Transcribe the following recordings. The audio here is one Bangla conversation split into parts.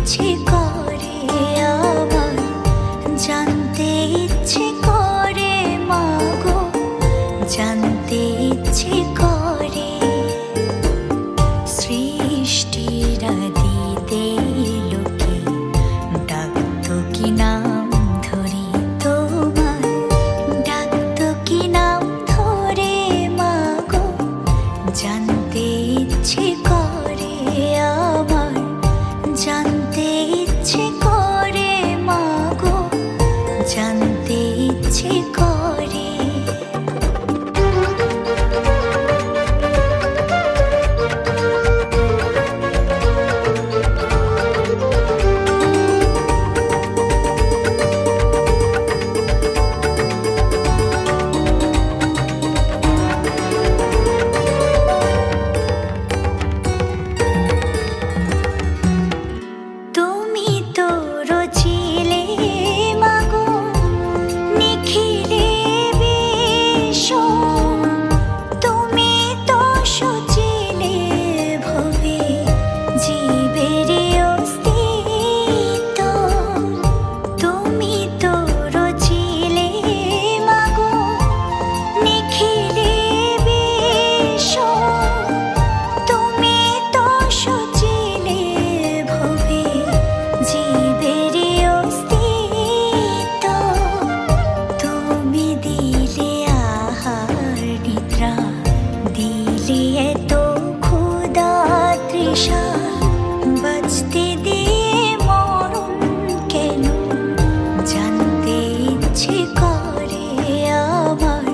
ইচ্ছে করে আমার, জানতে ইচ্ছে করে মাগো, জানতে ইচ্ছে করে। সৃষ্টির আদিতে লোকে ডাকতো কি নাম ধরে তোমার, ডাকতো কি নাম ধরে মাগো, জানতে ইচ্ছে করে আমার, জানতে ইচ্ছে করে মাগো, জানতে ইচ্ছে করে। তুমি তো রচিলে মাগো নিখিলে বিশ্ব, তুমি তো সচিলে ভবে জীবের অস্তিত্ব। তুমি তো রচিলে মাগো নিখিলে বিশ্ব, তুমি তো সচিলে ভবে জীবের অস্তিত্ব। তুমি দিলে আহার নিদ্রা, দিলে এত ক্ষুধা তৃষা, বাঁচতে দিয়ে মরণ কেন, জানতে ইচ্ছে করে আমার,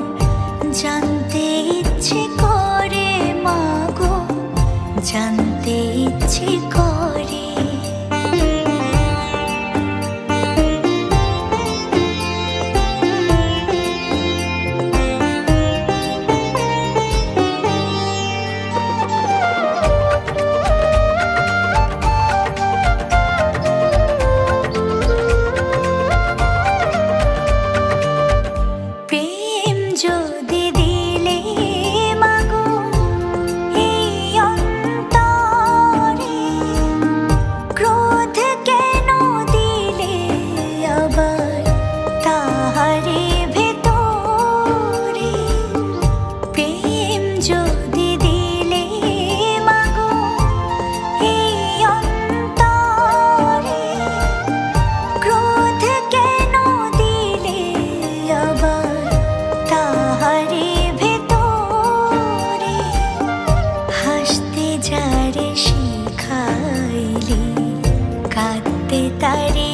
জানতে ইচ্ছে করে মাগো, জানতে ইচ্ছে করে। প্রেম যদি দিলে মাগো এই অন্তরে, ক্রোধ কেন দিলে আবার তাহারে ভেতরে। প্রেম যদি দিলে মাগো এই অন্তরে, ক্রোধ কেন দিলে আবার তাহারে ভেতরে। হাসতে যারে শিখাইলে, কাঁদতে তারে